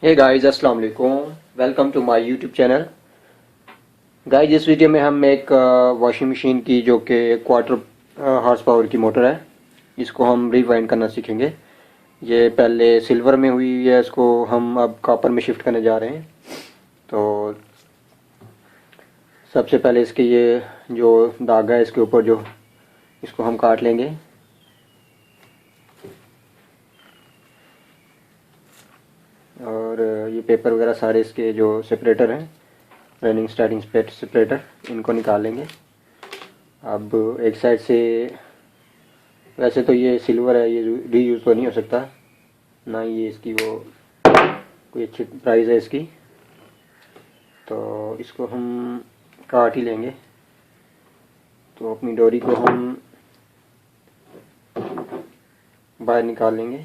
हे guys, अस्सलाम वालेकुम। Welcome to my YouTube channel. Guys, इस वीडियो में हम एक वॉशिंग मशीन की जो कि क्वार्टर हॉर्स पावर की मोटर है, इसको हम रिवाइंड करना सीखेंगे। ये पहले सिल्वर में हुई है, इसको हम अब कॉपर में शिफ्ट करने जा रहे हैं। तो सबसे पहले इसके ये जो धागा है इसके ऊपर जो इसको हम काट लेंगे। और ये पेपर वगैरह सारे इसके जो सेपरेटर हैं, रनिंग स्टार्टिंग सेपरेटर, इनको निकाल लेंगे। अब एक साइड से, वैसे तो ये सिल्वर है, ये रीयूज़ तो नहीं हो सकता, ना ये इसकी वो कोई अच्छी प्राइस है इसकी, तो इसको हम काट ही लेंगे। तो अपनी डोरी को हम बाहर निकाल लेंगे।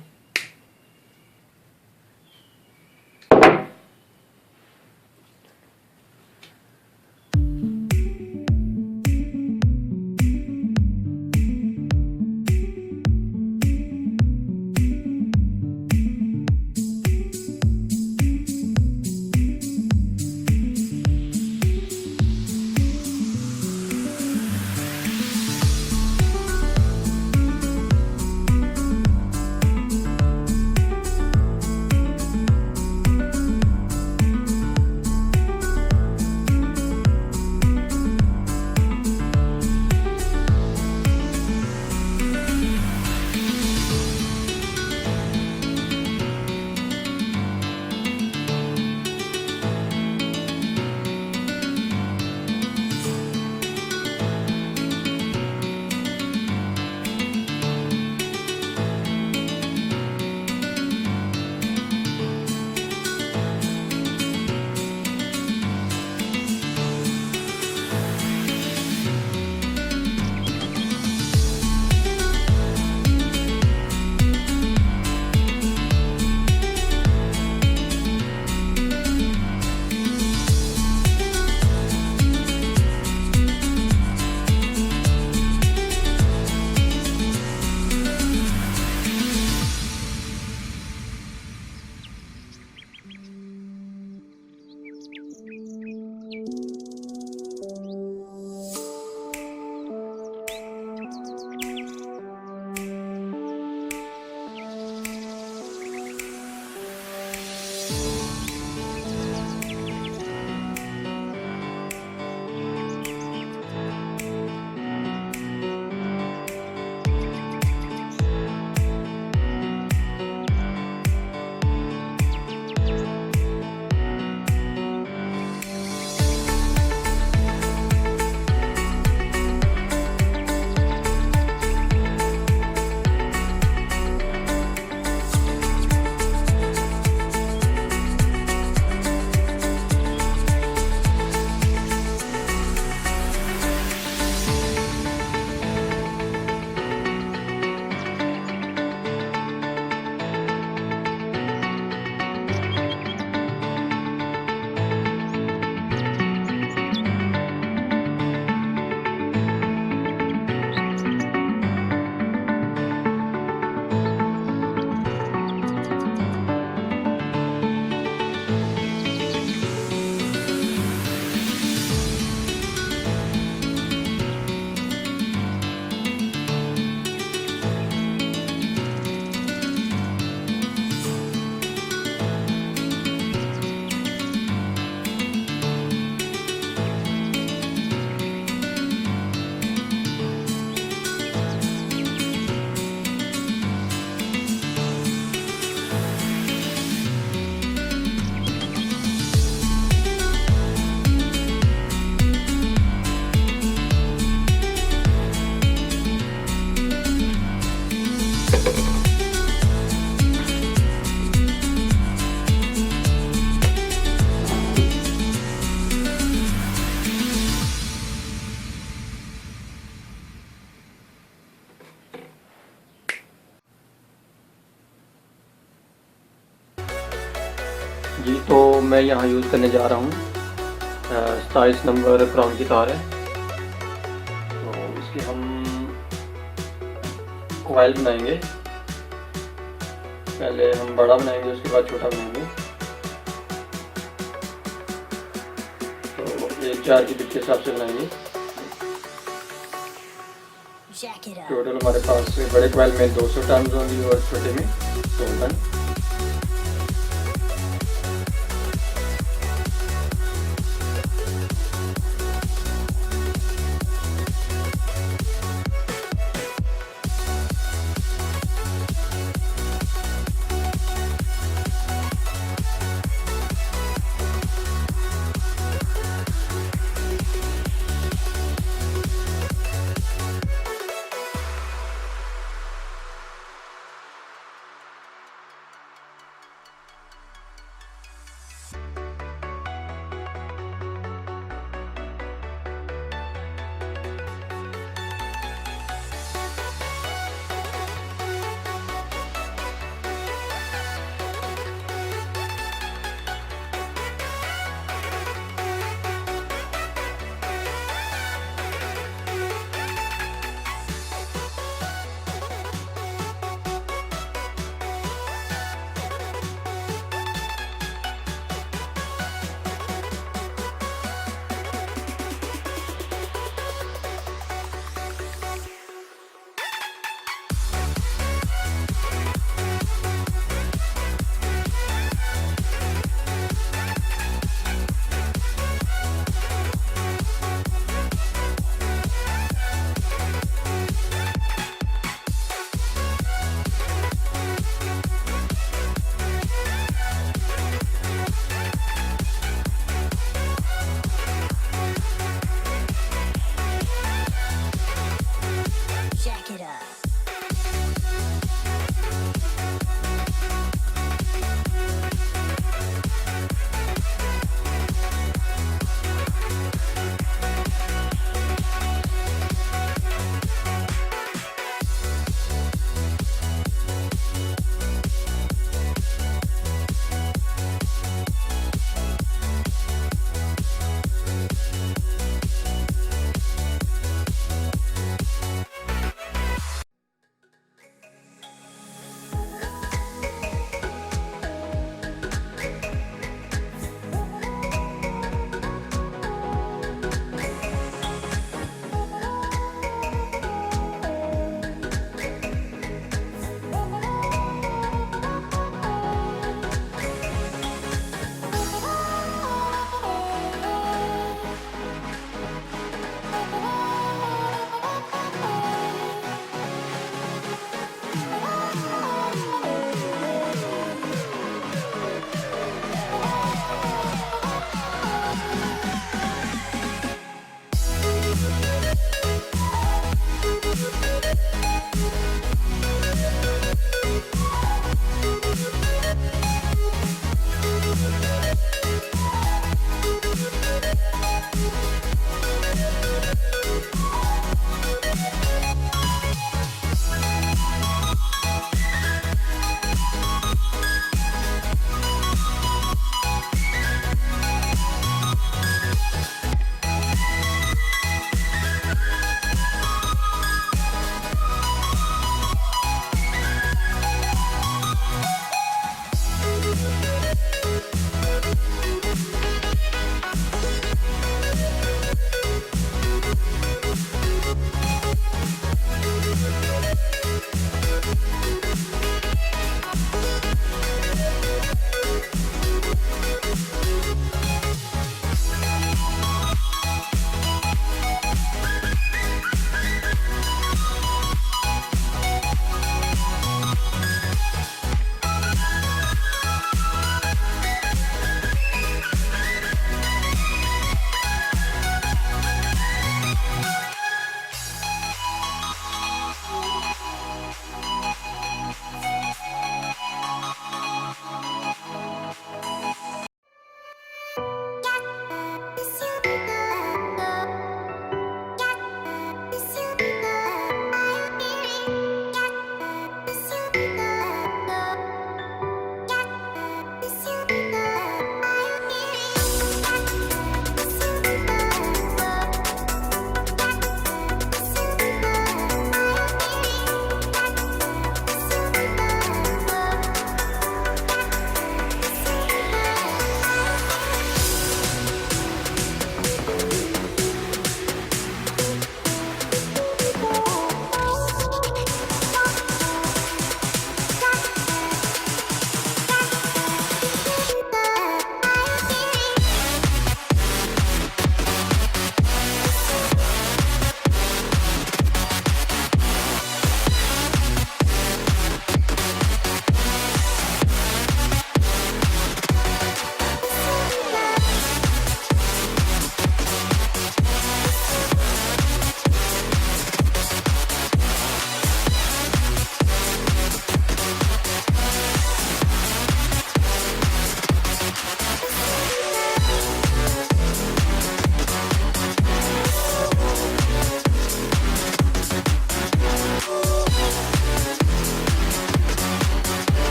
जी, तो मैं यहाँ यूज़ करने जा रहा हूँ 27 नंबर क्राउन की तार है। तो इसकी हम कॉइल बनाएंगे। पहले हम बड़ा बनाएंगे, उसके बाद छोटा बनाएंगे। 4 की बिट के हिसाब से बनाएंगे। टोटल हमारे पास बड़े कॉइल में 200 टर्न्स होंगी और छोटे में 100 turn.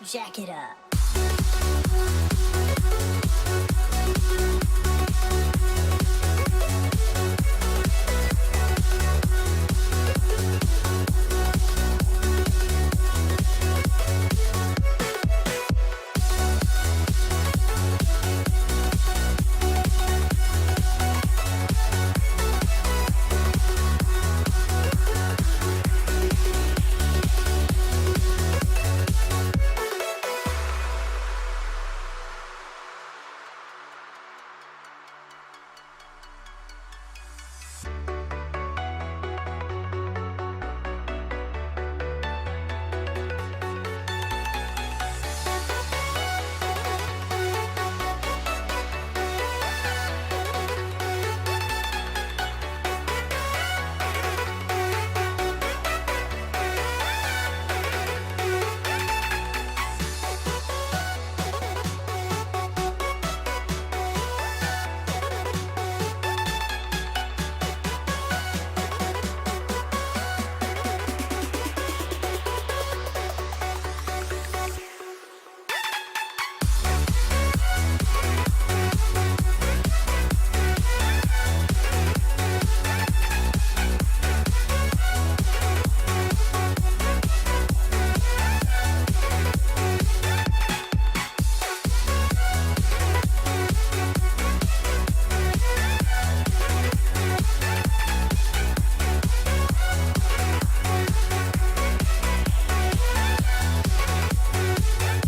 Jack it up.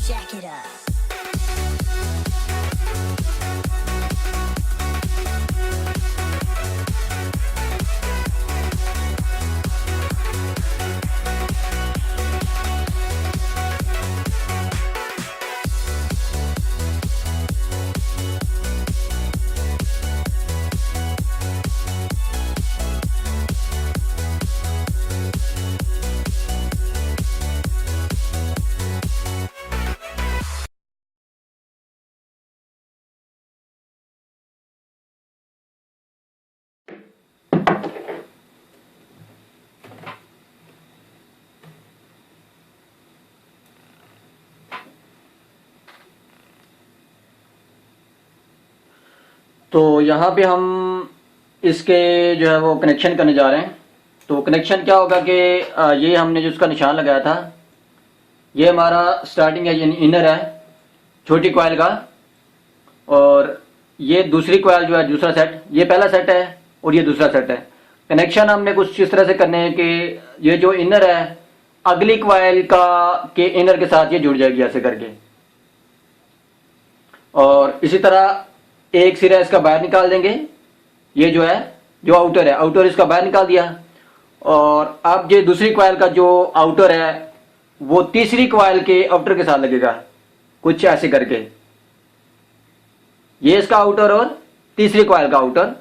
Jack it up. तो यहाँ पे हम इसके जो है वो कनेक्शन करने जा रहे हैं। तो कनेक्शन क्या होगा कि ये हमने जो उसका निशान लगाया था, ये हमारा स्टार्टिंग है, यानी इनर है छोटी कॉइल का, और ये दूसरी कॉइल जो है दूसरा सेट, ये पहला सेट है और ये दूसरा सेट है। कनेक्शन हमने कुछ इस तरह से करने हैं कि ये जो इनर है अगली कॉइल का के इनर के साथ ये जुड़ जाएगी ऐसे करके, और इसी तरह एक सिरा इसका बाहर निकाल देंगे। ये जो है जो आउटर है, आउटर इसका बाहर निकाल दिया, और अब ये दूसरी कॉइल का जो आउटर है वो तीसरी कॉइल के आउटर के साथ लगेगा, कुछ ऐसे करके। ये इसका आउटर और तीसरी कॉइल का आउटर,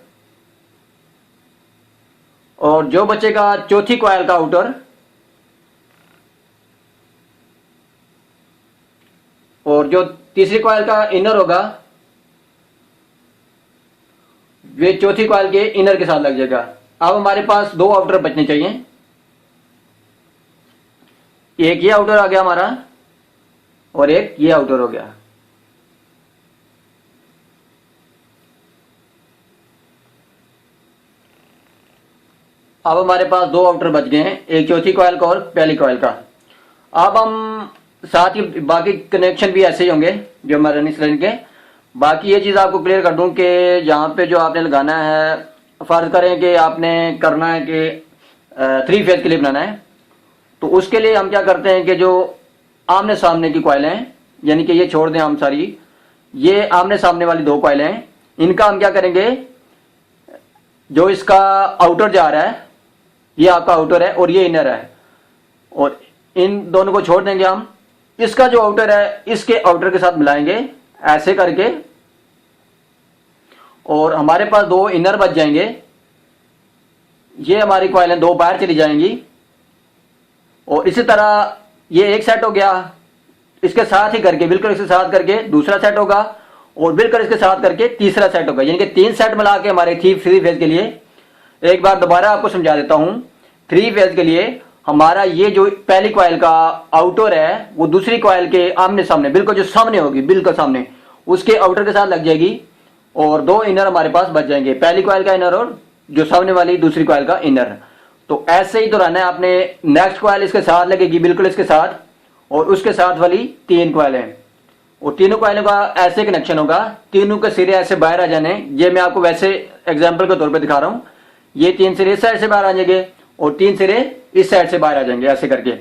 और जो बचेगा चौथी कॉइल का आउटर, और जो तीसरी कॉइल का इनर होगा वे चौथी कॉइल के इनर के साथ लग जाएगा। अब हमारे पास दो आउटर बचने चाहिए। एक ये आउटर आ गया हमारा और एक ये आउटर हो गया। अब हमारे पास दो आउटर बच गए हैं, एक चौथी कॉइल का और पहली कॉइल का। अब हम साथ ही बाकी कनेक्शन भी ऐसे ही होंगे जो हमारे रनिंग स्लाइड के। बाकी ये चीज़ आपको क्लियर कर दूं कि यहाँ पे जो आपने लगाना है, फर्ज करें कि आपने करना है कि 3 फेज के लिए बनाना है, तो उसके लिए हम क्या करते हैं कि जो आमने सामने की कॉइलें हैं, यानी कि ये छोड़ दें हम सारी, ये आमने सामने वाली दो कॉइलें हैं, इनका हम क्या करेंगे, जो इसका आउटर जा रहा है ये आपका आउटर है और ये इनर है, और इन दोनों को छोड़ देंगे हम। इसका जो आउटर है इसके आउटर के साथ मिलाएंगे ऐसे करके, और हमारे पास दो इनर बच जाएंगे। ये हमारी कॉइलें दो बाहर चली जाएंगी, और इसी तरह ये एक सेट हो गया, इसके साथ ही करके बिल्कुल इसके साथ करके दूसरा सेट होगा, और बिल्कुल इसके साथ करके तीसरा सेट होगा, यानी कि 3 सेट मिला के हमारे 3 फेज के लिए। एक बार दोबारा आपको समझा देता हूं। 3 फेज के लिए हमारा ये जो पहली कॉइल का आउटर है वो दूसरी कॉइल के आमने सामने, बिल्कुल जो सामने होगी, बिल्कुल सामने, उसके आउटर के साथ लग जाएगी और दो इनर हमारे पास बच जाएंगे, पहली कॉइल का इनर और जो सामने वाली दूसरी कॉइल का इनर। तो ऐसे ही दोहराना है आपने। नेक्स्ट कॉइल इसके साथ लगेगी, बिल्कुल इसके साथ, और उसके साथ वाली 3 कॉइल हैं, और तीनों कॉइलों का ऐसे कनेक्शन होगा, तीनों के सिरे ऐसे बाहर आ जाने। ये मैं आपको वैसे एग्जांपल के तौर पे दिखा रहा हूं। ये 3 सिरे इस साइड से बाहर आ जाएंगे और 3 सिरे इस साइड से बाहर आ जाएंगे, ऐसे करके।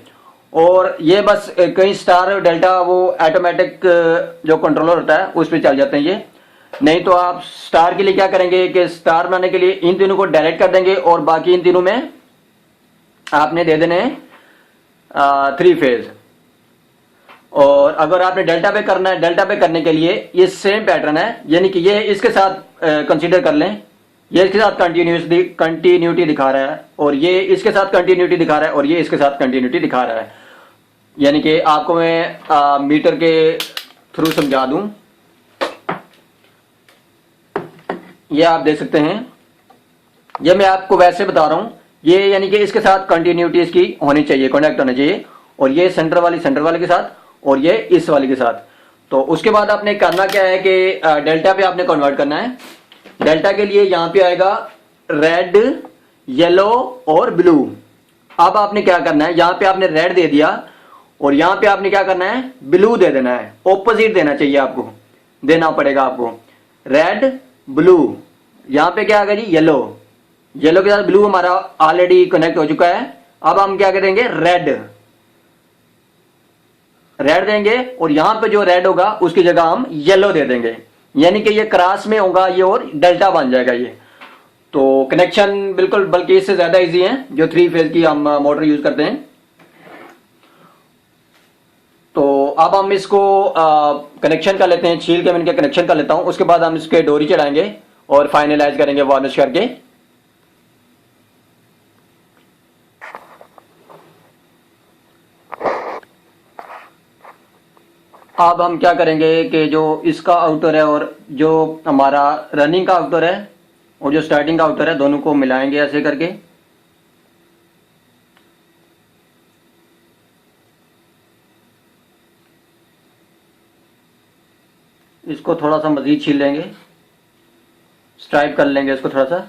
और ये बस कहीं स्टार और डेल्टा वो ऑटोमेटिक जो कंट्रोलर होता है उस पर चल जाते हैं ये। नहीं तो आप स्टार के लिए क्या करेंगे कि स्टार बनाने के लिए इन तीनों को डायरेक्ट कर देंगे और बाकी इन तीनों में आपने दे देने 3 फेज। और अगर आपने डेल्टा पे करना है, डेल्टा पे करने के लिए ये सेम पैटर्न है, यानी कि ये इसके साथ कंसीडर कर लें, ये इसके साथ कंटिन्यूटी दिखा रहा है और ये इसके साथ कंटिन्यूटी दिखा रहा है और ये इसके साथ कंटिन्यूटी दिखा रहा है। यानी कि आपको मैं मीटर के थ्रू समझा दूं, ये आप देख सकते हैं, ये मैं आपको वैसे बता रहा हूं। ये यानी कि इसके साथ कंटिन्यूटी इसकी होनी चाहिए, कनेक्ट होना चाहिए, और ये सेंटर वाले के साथ और ये इस वाले के साथ। तो उसके बाद आपने करना क्या है कि डेल्टा पे आपने कन्वर्ट करना है। डेल्टा के लिए यहां पे आएगा रेड, येलो और ब्लू। अब आपने क्या करना है, यहां पे आपने रेड दे दिया और यहां पे आपने क्या करना है, ब्लू दे देना है। ऑपोजिट देना चाहिए आपको, देना पड़ेगा आपको। रेड ब्लू, यहां पे क्या आ गया जी, येलो, येलो के साथ ब्लू हमारा ऑलरेडी कनेक्ट हो चुका है। अब हम क्या करेंगे, रेड, रेड देंगे और यहां पे जो रेड होगा उसकी जगह हम येलो दे देंगे, यानी कि ये क्रॉस में होगा ये और डेल्टा बन जाएगा ये। तो कनेक्शन बिल्कुल, बल्कि इससे ज्यादा इजी है जो 3 फेज की हम मोटर यूज करते हैं। तो अब हम इसको कनेक्शन कर लेते हैं, छील के मैं इनके कनेक्शन कर लेता हूं। उसके बाद हम इसके डोरी चढ़ाएंगे और फाइनलाइज करेंगे वार्निश करके। अब हम क्या करेंगे कि जो इसका आउटर है और जो हमारा रनिंग का आउटर है और जो स्टार्टिंग का आउटर है, दोनों को मिलाएंगे ऐसे करके। इसको थोड़ा सा मजीद छील लेंगे, स्ट्राइप कर लेंगे इसको थोड़ा सा।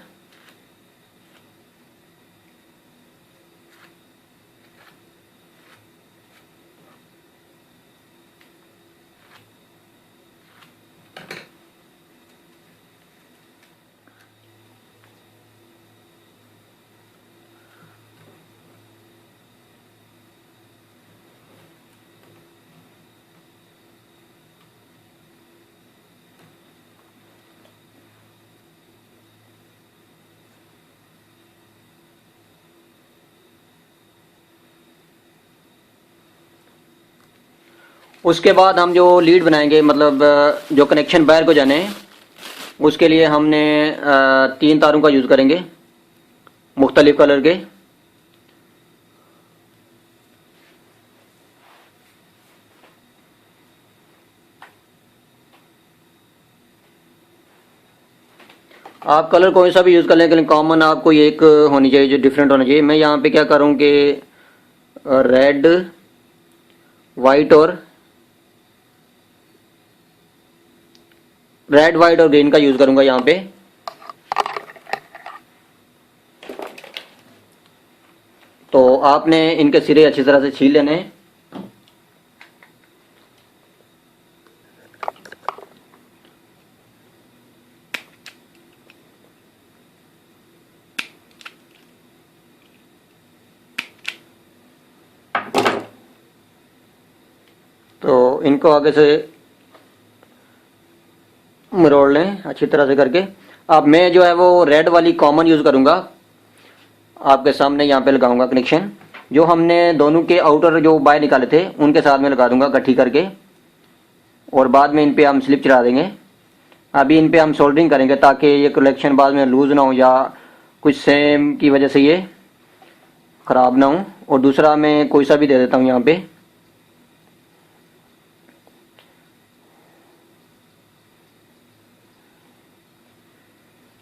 उसके बाद हम जो लीड बनाएंगे, मतलब जो कनेक्शन बाहर को जाने हैं, उसके लिए हमने 3 तारों का यूज़ करेंगे मुख्तलिफ कलर के। आप कलर कोई सा भी यूज़ कर लें, लेकिन कॉमन आपको ये एक होनी चाहिए जो डिफरेंट होना चाहिए। मैं यहाँ पे क्या करूँ कि रेड, वाइट और ग्रीन का यूज़ करूँगा यहाँ पे। तो आपने इनके सिरे अच्छी तरह से छील लेने हैं। तो इनको आगे से मरोड़ लें अच्छी तरह से करके। अब मैं जो है वो रेड वाली कॉमन यूज़ करूँगा, आपके सामने यहाँ पे लगाऊंगा कनेक्शन। जो हमने दोनों के आउटर जो बाहर निकाले थे उनके साथ में लगा दूंगा इकट्ठी करके, और बाद में इन पे हम स्लिप चढ़ा देंगे। अभी इन पे हम सोल्डरिंग करेंगे ताकि ये कलेक्शन बाद में लूज़ ना हो या कुछ सेम की वजह से ये ख़राब ना हो। और दूसरा मैं कोई सा भी दे देता हूँ यहाँ पे।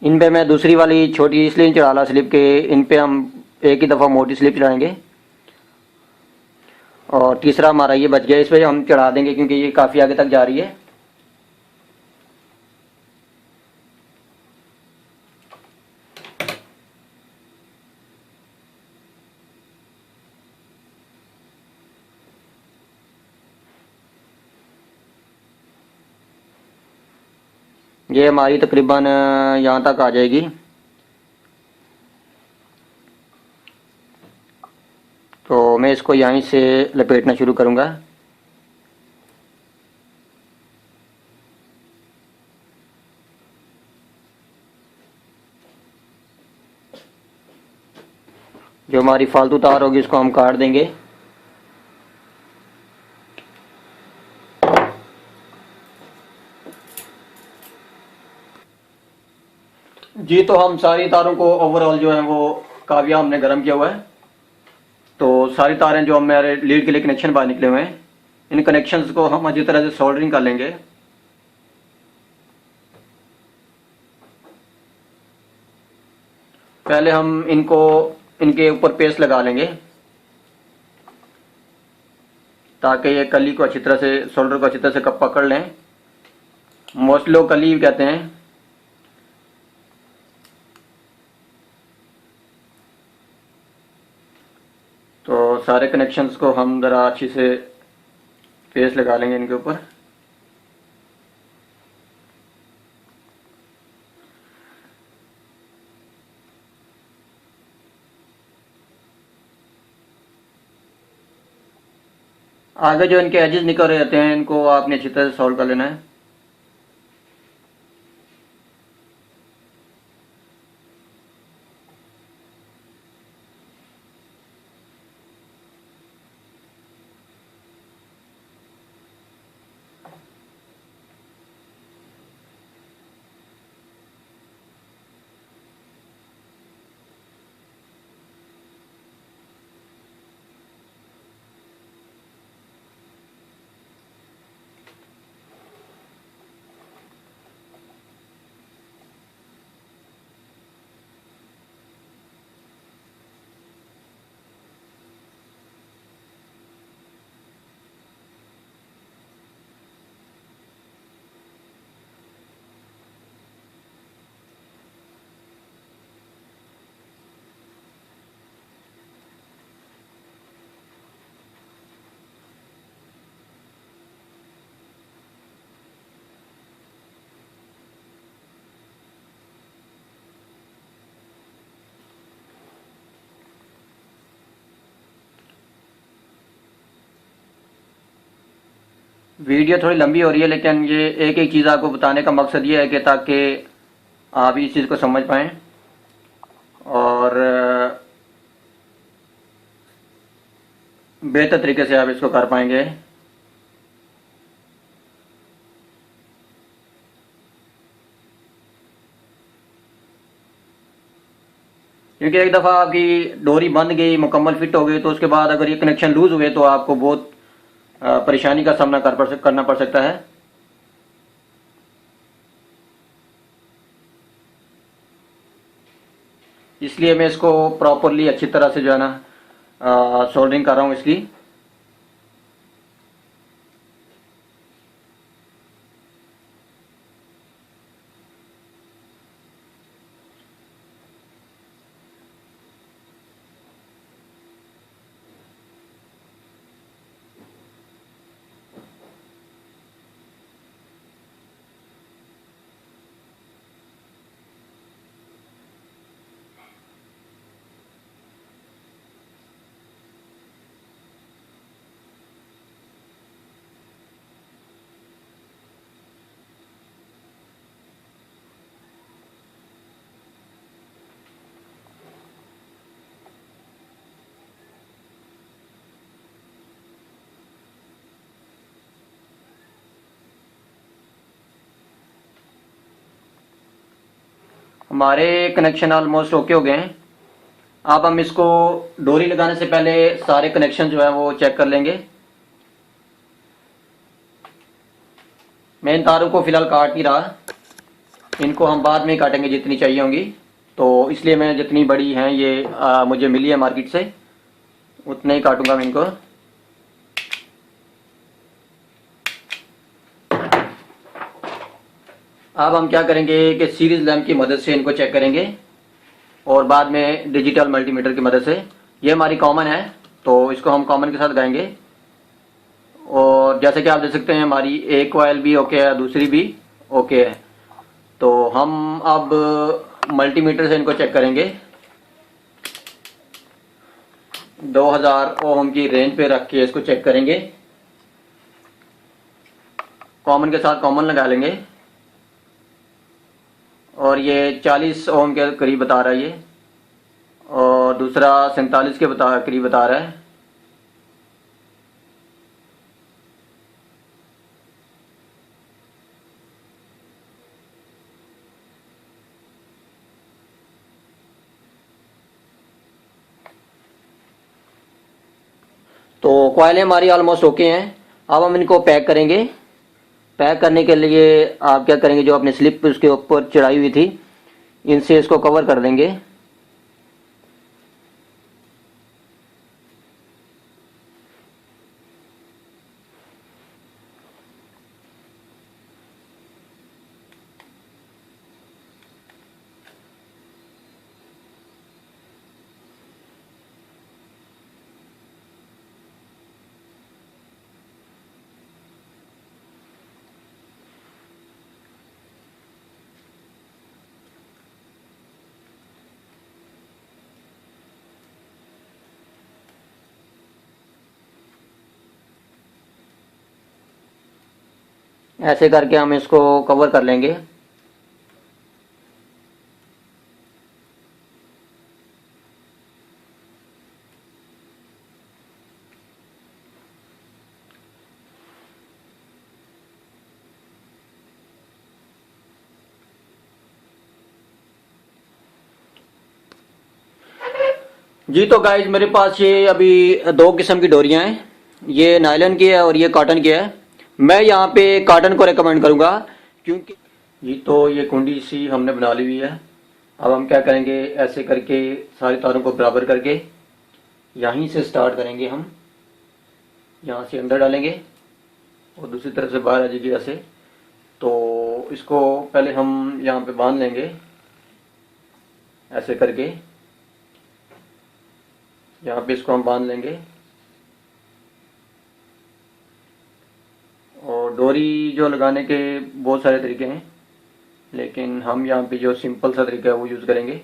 इन पे मैं दूसरी वाली छोटी इसलिए चढ़ा ला स्लिप के, इन पे हम एक ही दफ़ा मोटी स्लिप चढ़ाएंगे और तीसरा हमारा ये बच गया, इस पर हम चढ़ा देंगे क्योंकि ये काफ़ी आगे तक जा रही है। ये हमारी तकरीबन यहाँ तक आ जाएगी। तो मैं इसको यहीं से लपेटना शुरू करूँगा। जो हमारी फालतू तार होगी उसको हम काट देंगे। जी, तो हम सारी तारों को ओवरऑल जो है वो काव्या हमने गर्म किया हुआ है। तो सारी तारें जो हमारे लीड के लिए कनेक्शन बाहर निकले हुए हैं, इन कनेक्शंस को हम अच्छी तरह से सोल्डरिंग कर लेंगे। पहले हम इनके ऊपर पेस्ट लगा लेंगे ताकि ये कली को अच्छी तरह से, सोल्डर को अच्छी तरह से पकड़ लें। मोस्टली लोग कली कहते हैं। तो सारे कनेक्शंस को हम ज़रा अच्छी से पेस्ट लगा लेंगे इनके ऊपर। आगे जो इनके एजेस निकल रहे होते हैं इनको आपने अच्छी तरह से सॉल्व कर लेना है। वीडियो थोड़ी लंबी हो रही है, लेकिन ये एक एक चीज़ आपको बताने का मकसद ये है कि ताकि आप इस चीज़ को समझ पाएँ और बेहतर तरीके से आप इसको कर पाएंगे। क्योंकि एक दफ़ा आपकी डोरी बंध गई, मुकम्मल फिट हो गई, तो उसके बाद अगर ये कनेक्शन लूज हुए तो आपको बहुत परेशानी का सामना करना पड़ सकता है। इसलिए मैं इसको प्रॉपरली अच्छी तरह से जो है ना सोल्डरिंग कर रहा हूँ इसकी। हमारे कनेक्शन ऑलमोस्ट ओके हो गए हैं। अब हम इसको डोरी लगाने से पहले सारे कनेक्शन जो है वो चेक कर लेंगे। मैं इन तारों को फिलहाल काट नहीं रहा, इनको हम बाद में काटेंगे जितनी चाहिए होंगी। तो इसलिए मैं जितनी बड़ी हैं ये मुझे मिली है मार्केट से, उतने ही काटूंगा मैं इनको। अब हम क्या करेंगे कि सीरीज लैंप की मदद से इनको चेक करेंगे और बाद में डिजिटल मल्टीमीटर की मदद से। ये हमारी कॉमन है तो इसको हम कॉमन के साथ लगाएंगे। और जैसे कि आप देख सकते हैं हमारी एक कॉइल भी ओके है, दूसरी भी ओके है। तो हम अब मल्टीमीटर से इनको चेक करेंगे। 2000 ओम की रेंज पे रख के इसको चेक करेंगे। कॉमन के साथ कॉमन लगा लेंगे और ये 40 ओम के करीब बता रहा है ये, और दूसरा 47 के करीब बता रहा है। तो कॉइलें हमारी ऑलमोस्ट ओके हैं। अब हम इनको पैक करेंगे। पैक करने के लिए आप क्या करेंगे, जो अपने स्लिप उसके ऊपर चढ़ाई हुई थी इनसे इसको कवर कर देंगे। ऐसे करके हम इसको कवर कर लेंगे। जी तो गाइज मेरे पास ये अभी दो किस्म की डोरियां हैं, ये नायलॉन की है और ये कॉटन की है। मैं यहाँ पे कॉटन को रेकमेंड करूँगा क्योंकि जी तो ये कुंडी सी हमने बना ली हुई है। अब हम क्या करेंगे, ऐसे करके सारे तारों को बराबर करके यहीं से स्टार्ट करेंगे। हम यहाँ से अंदर डालेंगे और दूसरी तरफ से बाहर आ जाएगी ऐसे। तो इसको पहले हम यहाँ पे बांध लेंगे ऐसे करके। यहाँ पे इसको हम बांध लेंगे और डोरी जो लगाने के बहुत सारे तरीके हैं, लेकिन हम यहाँ पे जो सिंपल सा तरीका है वो यूज़ करेंगे।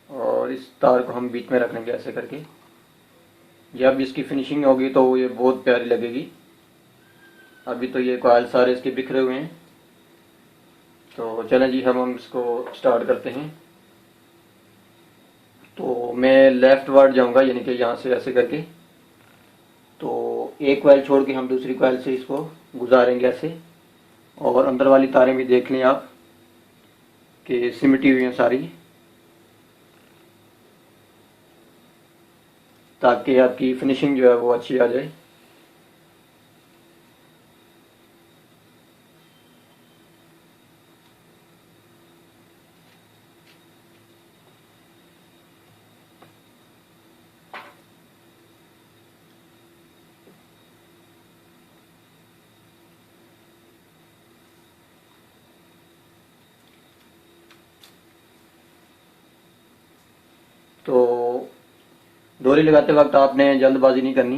और इस तार को हम बीच में रख लेंगे ऐसे करके। जब इसकी फिनिशिंग होगी तो ये बहुत प्यारी लगेगी। अभी तो ये कॉइल सारे इसके बिखरे हुए हैं। तो चलें जी हम इसको स्टार्ट करते हैं। तो मैं लेफ्ट वर्ड जाऊंगा, यानी कि यहाँ से ऐसे करके। तो एक कॉइल छोड़ के हम दूसरी कॉइल से इसको गुजारेंगे ऐसे। और अंदर वाली तारें भी देख लें आप कि सिमटी हुई हैं सारी, ताकि आपकी फिनिशिंग जो है वो अच्छी आ जाए। तो डोरी लगाते वक्त आपने जल्दबाजी नहीं करनी,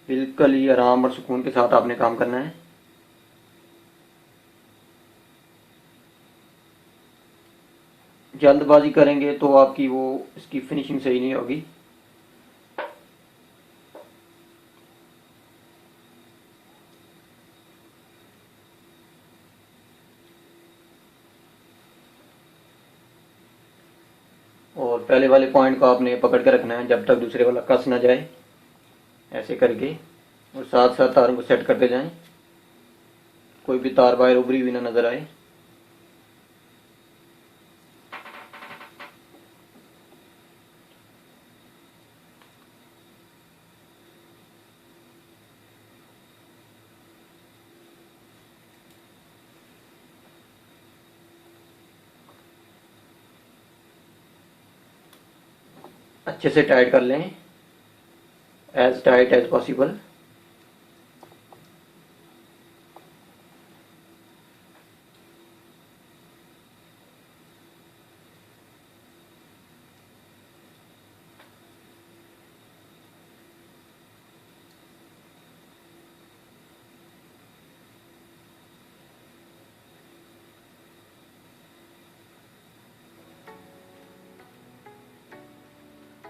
बिल्कुल ही आराम और सुकून के साथ आपने काम करना है। जल्दबाजी करेंगे तो आपकी वो इसकी फिनिशिंग सही नहीं होगी। और पहले वाले पॉइंट को आपने पकड़ के रखना है जब तक दूसरे वाला कस ना जाए, ऐसे करके। और साथ साथ तारों को सेट करते जाएं, कोई भी तार बाहर उभरी हुई ना नजर आए। अच्छे से टाइट कर लें, एज टाइट एज पॉसिबल।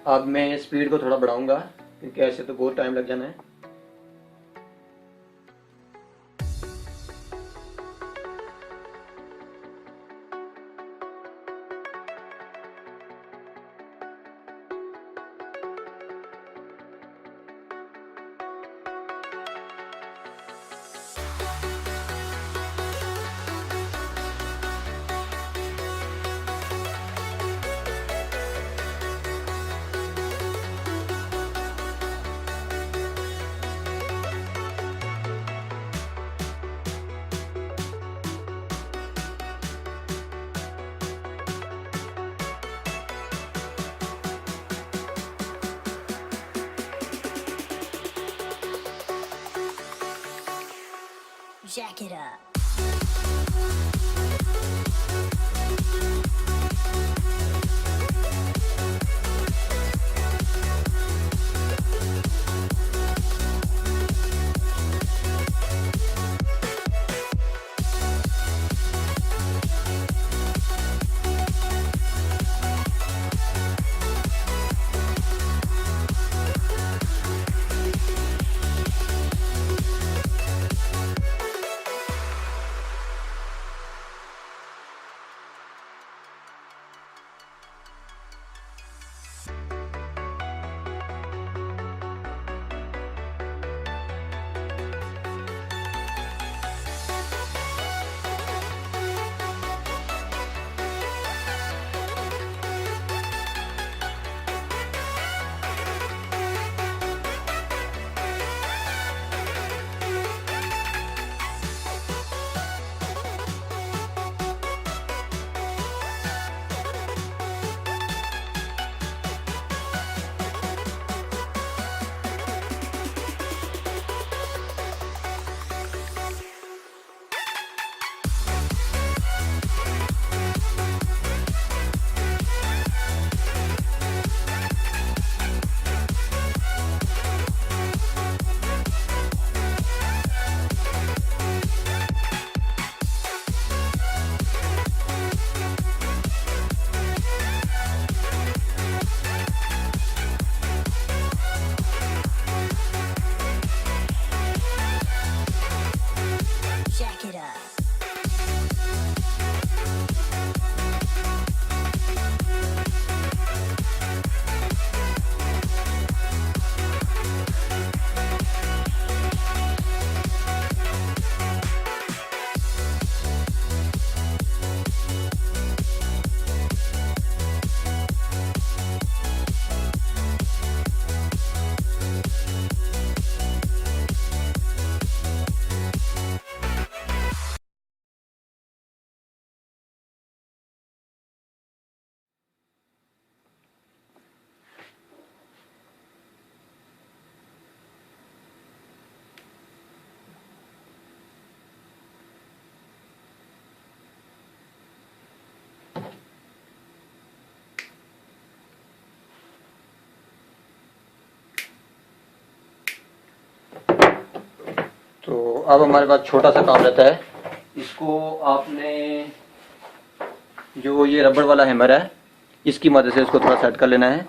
अब मैं स्पीड को थोड़ा बढ़ाऊंगा क्योंकि ऐसे तो बहुत टाइम लग जाना है। Jack it up. Jack it up. तो अब हमारे पास छोटा सा काम रहता है। इसको आपने जो ये रबड़ वाला हैमर है इसकी मदद से इसको थोड़ा सेट कर लेना है।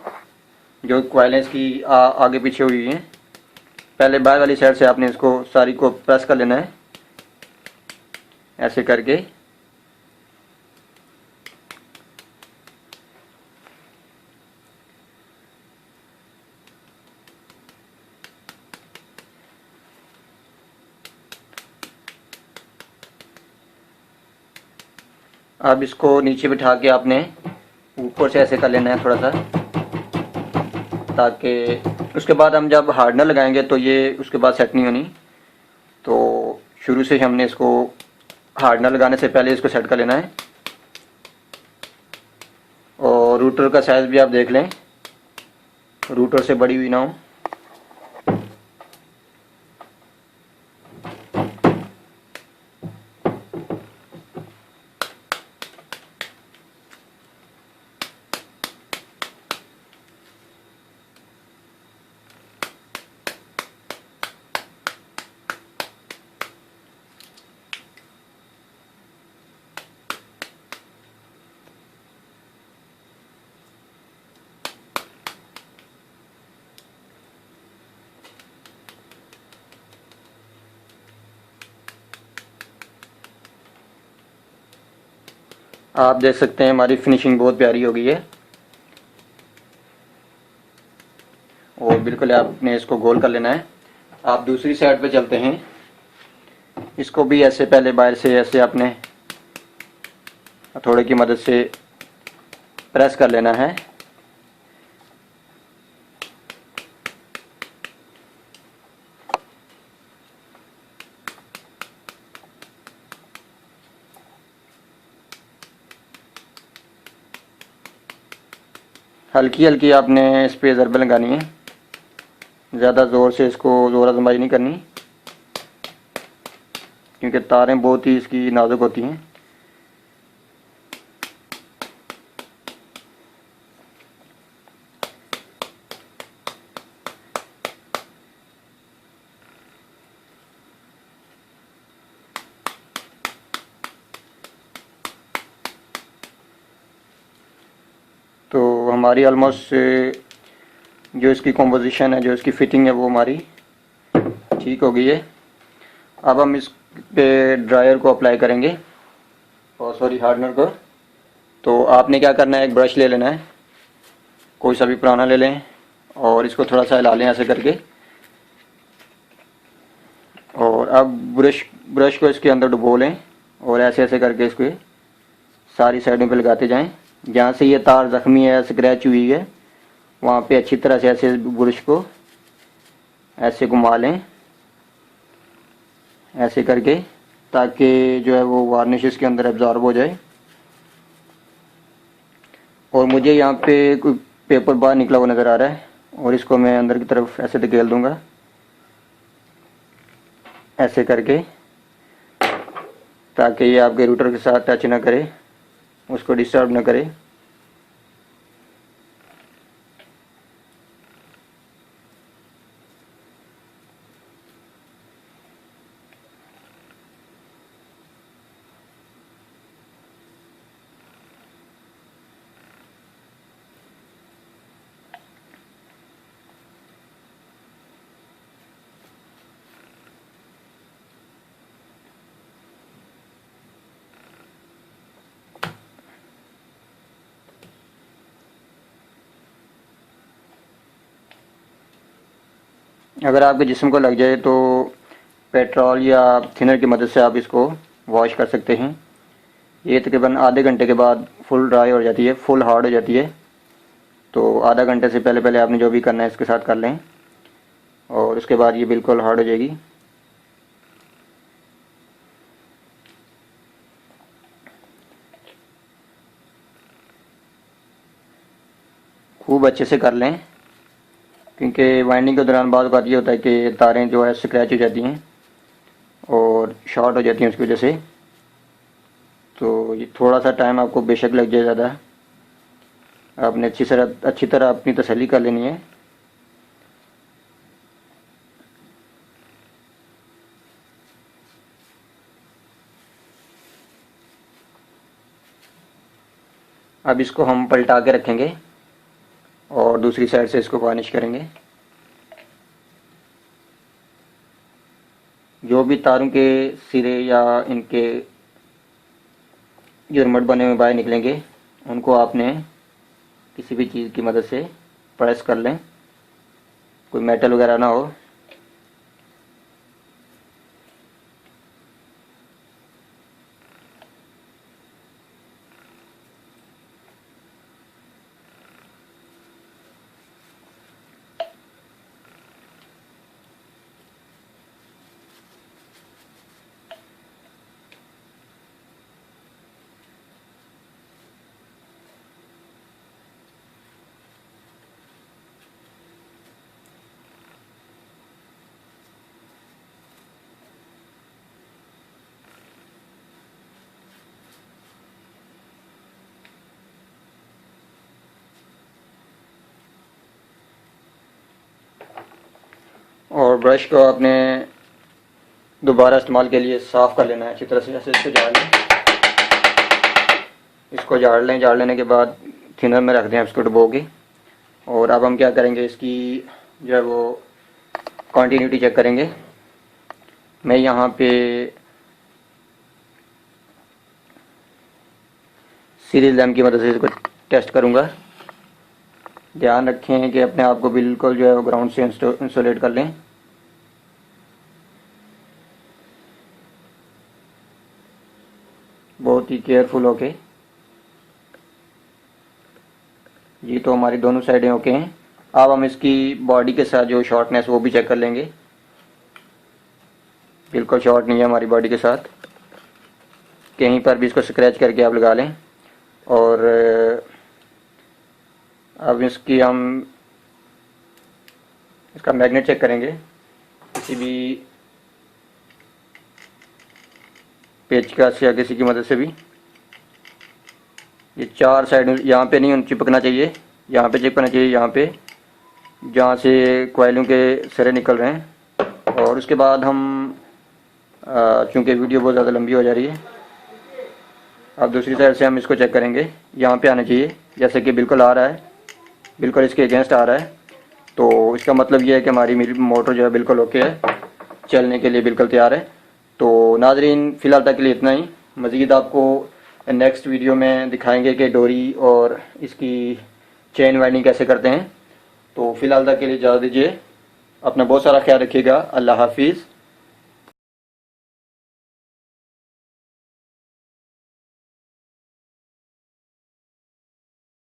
जो कॉइलें इसकी आगे पीछे हुई हैं, पहले बाहर वाली साइड से आपने इसको सारी को प्रेस कर लेना है ऐसे करके। अब इसको नीचे बिठा के आपने ऊपर से ऐसे कर लेना है थोड़ा सा, ताकि उसके बाद हम जब हार्डनर लगाएंगे तो ये उसके बाद सेट नहीं होनी। तो शुरू से हमने इसको हार्डनर लगाने से पहले इसको सेट कर लेना है। और रूटर का साइज़ भी आप देख लें, रूटर से बड़ी हुई ना हो। आप देख सकते हैं हमारी फिनिशिंग बहुत प्यारी हो गई है। और बिल्कुल आपने इसको गोल कर लेना है। आप दूसरी साइड पे चलते हैं। इसको भी ऐसे पहले बाहर से ऐसे आपने हथौड़े की मदद से प्रेस कर लेना है। हल्की हल्की आपने इस पे ज़रबे लगानी है, ज़्यादा ज़ोर से इसको ज़ोर आजमाई नहीं करनी, क्योंकि तारें बहुत ही इसकी नाजुक होती हैं। तो हमारी ऑलमोस्ट जो इसकी कॉम्पोजिशन है, जो इसकी फिटिंग है, वो हमारी ठीक हो गई है। अब हम इस पे ड्रायर को अप्लाई करेंगे, और सॉरी हार्डनर को। तो आपने क्या करना है, एक ब्रश ले लेना है, कोई सा भी पुराना ले लें, और इसको थोड़ा सा हिला लें ऐसे करके। और अब ब्रश को इसके अंदर डुबो लें, और ऐसे ऐसे करके इसको सारी साइडों पे लगाते जाएं। जहाँ से ये तार ज़ख्मी है, स्क्रैच हुई है, वहाँ पे अच्छी तरह से ऐसे ब्रश को ऐसे घुमा लें, ऐसे करके, ताकि जो है वो वार्निश इसके अंदर एब्जॉर्ब हो जाए। और मुझे यहाँ पे कोई पेपर बाहर निकला हुआ नज़र आ रहा है, और इसको मैं अंदर की तरफ ऐसे धकेल दूँगा, ऐसे करके, ताकि ये आपके रूटर के साथ टच ना करे, उसको डिस्टर्ब ना करे। अगर आपके जिस्म को लग जाए तो पेट्रोल या थिनर की मदद से आप इसको वॉश कर सकते हैं। ये तकरीबन आधे घंटे के बाद फुल ड्राई हो जाती है, फुल हार्ड हो जाती है। तो आधा घंटे से पहले पहले आपने जो भी करना है इसके साथ कर लें, और उसके बाद ये बिल्कुल हार्ड हो जाएगी। खूब अच्छे से कर लें, क्योंकि वाइंडिंग के दौरान बाद बात ये होता है कि तारें जो है स्क्रैच हो जाती हैं और शॉर्ट हो जाती हैं उसकी वजह से। तो ये थोड़ा सा टाइम आपको बेशक लग जाए ज़्यादा, आपने अच्छी तरह अपनी तसल्ली कर लेनी है। अब इसको हम पलटा के रखेंगे और दूसरी साइड से इसको वार्निश करेंगे। जो भी तारों के सिरे या इनके जो रिमोट बने हुए बाहर निकलेंगे, उनको आपने किसी भी चीज़ की मदद से प्रेस कर लें, कोई मेटल वगैरह ना हो। और ब्रश को आपने दोबारा इस्तेमाल के लिए साफ़ कर लेना है अच्छी तरह से। ऐसे इसको झाड़ लें, इसको झाड़ लें। झाड़ लेने के बाद थिनर में रख दें इसको डुबो के। और अब हम क्या करेंगे, इसकी जो है वो कंटिन्यूटी चेक करेंगे। मैं यहाँ पे सीरीज लैम्प की मदद से इसको टेस्ट करूँगा। ध्यान रखें कि अपने आप को बिल्कुल जो है वो ग्राउंड से इंसुलेट कर लें। बहुत ही केयरफुल होके। जी तो हमारी दोनों साइडें ओके हैं। अब हम इसकी बॉडी के साथ जो शॉर्टनेस वो भी चेक कर लेंगे। बिल्कुल शॉर्ट नहीं है हमारी बॉडी के साथ। कहीं पर भी इसको स्क्रैच करके आप लगा लें। और अब हम इसका मैग्नेट चेक करेंगे किसी भी पेचकस या किसी की मदद से भी। ये चार साइड यहाँ पे नहीं चिपकना चाहिए, यहाँ पे चिपकना चाहिए, यहाँ पे जहाँ से कोयलों के सिरे निकल रहे हैं। और उसके बाद हम चूँकि वीडियो बहुत ज़्यादा लंबी हो जा रही है, अब दूसरी साइड से हम इसको चेक करेंगे। यहाँ पे आना चाहिए, जैसे कि बिल्कुल आ रहा है, बिल्कुल इसके अगेंस्ट आ रहा है। तो इसका मतलब ये है कि हमारी मोटर जो है बिल्कुल ओके है, चलने के लिए बिल्कुल तैयार है। तो नाजरीन फ़िलहाल तक के लिए इतना ही। मज़ीद आपको नेक्स्ट वीडियो में दिखाएंगे कि डोरी और इसकी चेन वाइंडिंग कैसे करते हैं। तो फ़िलहाल तक के लिए इजाज़त दीजिए। अपना बहुत सारा ख्याल रखिएगा। अल्लाह हाफिज़।